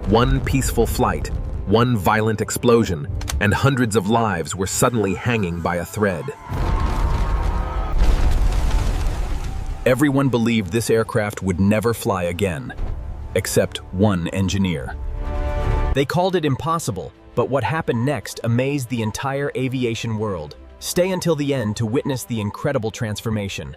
One peaceful flight, one violent explosion, and hundreds of lives were suddenly hanging by a thread. Everyone believed this aircraft would never fly again, except one engineer. They called it impossible, but what happened next amazed the entire aviation world. Stay until the end to witness the incredible transformation.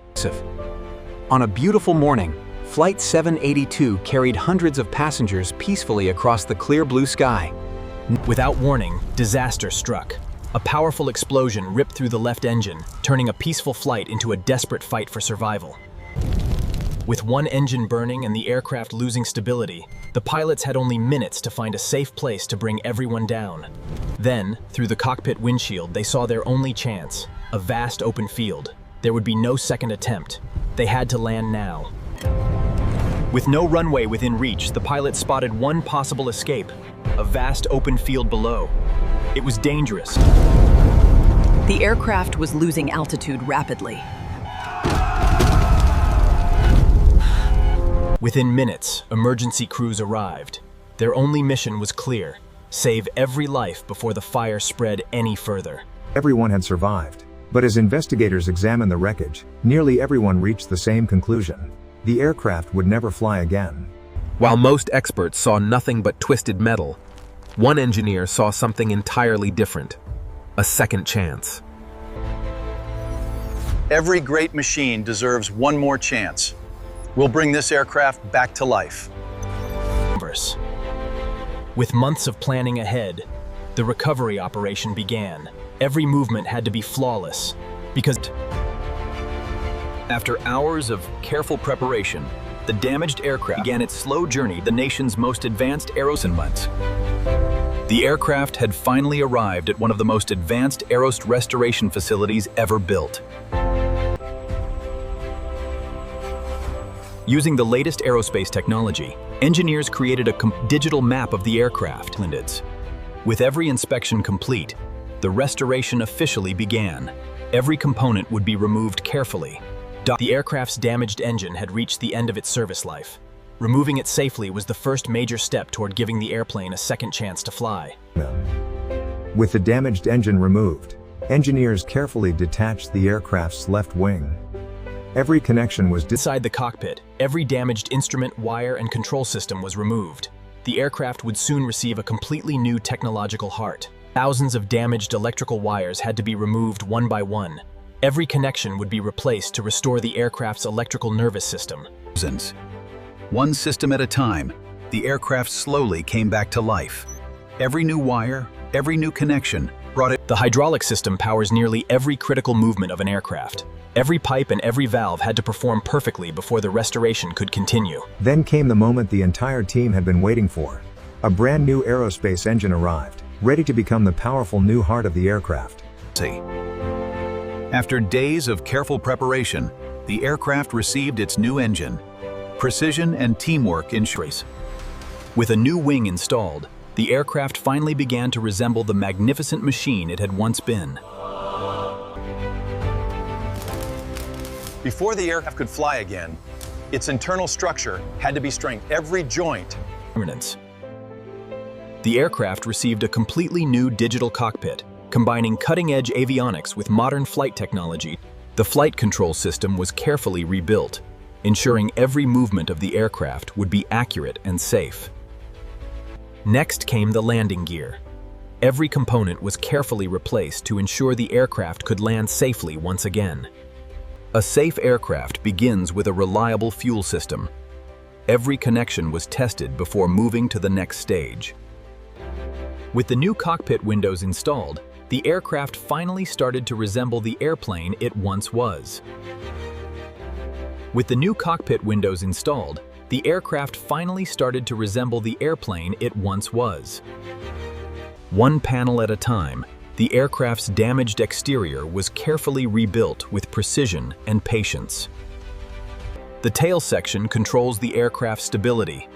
On a beautiful morning, Flight 782 carried hundreds of passengers peacefully across the clear blue sky. Without warning, disaster struck. A powerful explosion ripped through the left engine, turning a peaceful flight into a desperate fight for survival. With one engine burning and the aircraft losing stability, the pilots had only minutes to find a safe place to bring everyone down. Then, through the cockpit windshield, they saw their only chance, a vast open field. There would be no second attempt. They had to land now. With no runway within reach, the pilots spotted one possible escape, a vast open field below. It was dangerous. The aircraft was losing altitude rapidly. Within minutes, emergency crews arrived. Their only mission was clear: save every life before the fire spread any further. Everyone had survived, but as investigators examined the wreckage, nearly everyone reached the same conclusion: the aircraft would never fly again. While most experts saw nothing but twisted metal, one engineer saw something entirely different: a second chance. Every great machine deserves one more chance. We'll bring this aircraft back to life. With months of planning ahead, the recovery operation began. Every movement had to be flawless, because after hours of careful preparation, the damaged aircraft began its slow journey, the nation's most advanced aerospace. The aircraft had finally arrived at one of the most advanced aerospace restoration facilities ever built. Using the latest aerospace technology, engineers created a digital map of the aircraft. With every inspection complete, the restoration officially began. Every component would be removed carefully. The aircraft's damaged engine had reached the end of its service life. Removing it safely was the first major step toward giving the airplane a second chance to fly. With the damaged engine removed, engineers carefully detached the aircraft's left wing. Every connection was inside the cockpit. Every damaged instrument, wire, and control system was removed. The aircraft would soon receive a completely new technological heart. Thousands of damaged electrical wires had to be removed one by one. Every connection would be replaced to restore the aircraft's electrical nervous system. One system at a time, the aircraft slowly came back to life. Every new wire, every new connection brought it. The hydraulic system powers nearly every critical movement of an aircraft. Every pipe and every valve had to perform perfectly before the restoration could continue. Then came the moment the entire team had been waiting for. A brand new aerospace engine arrived, ready to become the powerful new heart of the aircraft. After days of careful preparation, the aircraft received its new engine. Precision and teamwork ensures. With a new wing installed, the aircraft finally began to resemble the magnificent machine it had once been. Before the aircraft could fly again, its internal structure had to be strengthened. Every joint. The aircraft received a completely new digital cockpit, combining cutting-edge avionics with modern flight technology. The flight control system was carefully rebuilt, ensuring every movement of the aircraft would be accurate and safe. Next came the landing gear. Every component was carefully replaced to ensure the aircraft could land safely once again. A safe aircraft begins with a reliable fuel system. Every connection was tested before moving to the next stage. With the new cockpit windows installed, the aircraft finally started to resemble the airplane it once was. With the new cockpit windows installed, the aircraft finally started to resemble the airplane it once was. One panel at a time, the aircraft's damaged exterior was carefully rebuilt with precision and patience. The tail section controls the aircraft's stability.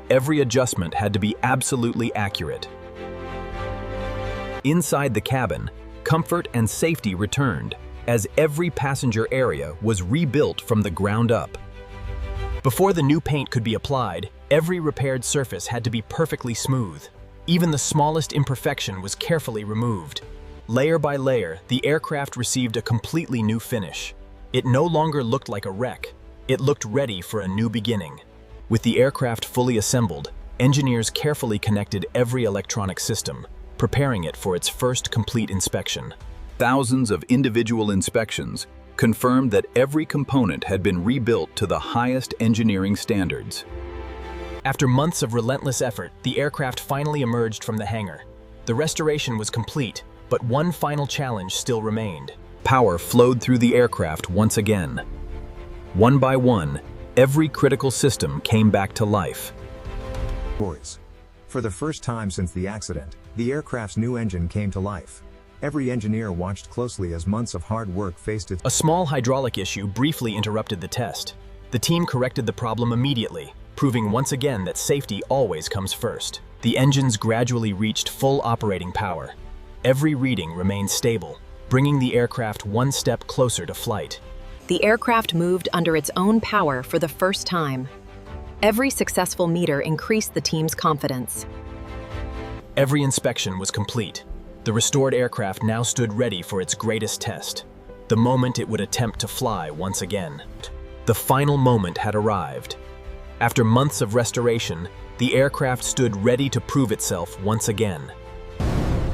Every adjustment had to be absolutely accurate. Inside the cabin, comfort and safety returned, as every passenger area was rebuilt from the ground up. Before the new paint could be applied, every repaired surface had to be perfectly smooth. Even the smallest imperfection was carefully removed. Layer by layer, the aircraft received a completely new finish. It no longer looked like a wreck. It looked ready for a new beginning. With the aircraft fully assembled, engineers carefully connected every electronic system, preparing it for its first complete inspection. Thousands of individual inspections confirmed that every component had been rebuilt to the highest engineering standards. After months of relentless effort, the aircraft finally emerged from the hangar. The restoration was complete, but one final challenge still remained. Power flowed through the aircraft once again. One by one, every critical system came back to life. Boys. For the first time since the accident, the aircraft's new engine came to life. Every engineer watched closely as months of hard work faced its... A small hydraulic issue briefly interrupted the test. The team corrected the problem immediately, proving once again that safety always comes first. The engines gradually reached full operating power. Every reading remained stable, bringing the aircraft one step closer to flight. The aircraft moved under its own power for the first time. Every successful meter increased the team's confidence. Every inspection was complete. The restored aircraft now stood ready for its greatest test, the moment it would attempt to fly once again. The final moment had arrived. After months of restoration, the aircraft stood ready to prove itself once again.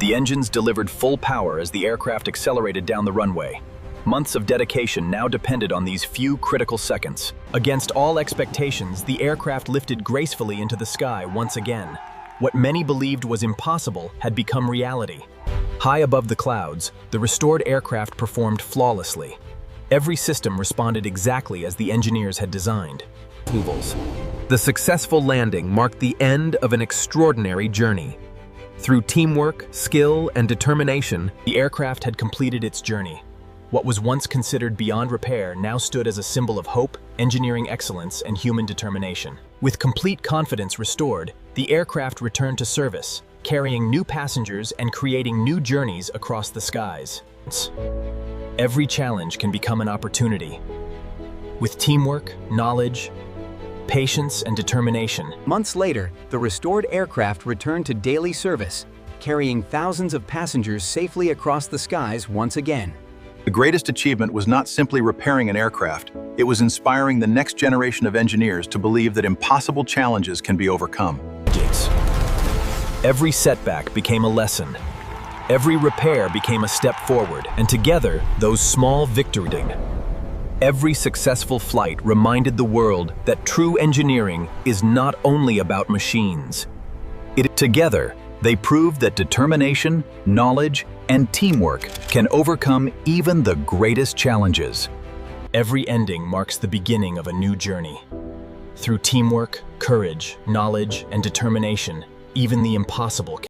The engines delivered full power as the aircraft accelerated down the runway. Months of dedication now depended on these few critical seconds. Against all expectations, the aircraft lifted gracefully into the sky once again. What many believed was impossible had become reality. High above the clouds, the restored aircraft performed flawlessly. Every system responded exactly as the engineers had designed. The successful landing marked the end of an extraordinary journey. Through teamwork, skill, and determination, The aircraft had completed its journey. What was once considered beyond repair now stood as a symbol of hope, engineering excellence, and human determination. With complete confidence restored, the aircraft returned to service, carrying new passengers and creating new journeys across the skies. Every challenge can become an opportunity. With teamwork, knowledge, patience, and determination, months later, the restored aircraft returned to daily service, carrying thousands of passengers safely across the skies once again. The greatest achievement was not simply repairing an aircraft, it was inspiring the next generation of engineers to believe that impossible challenges can be overcome. Every setback became a lesson. Every repair became a step forward, and together, those small victories. Every successful flight reminded the world that true engineering is not only about machines. Together, they proved that determination, knowledge, and teamwork can overcome even the greatest challenges. Every ending marks the beginning of a new journey. Through teamwork, courage, knowledge, and determination, even the impossible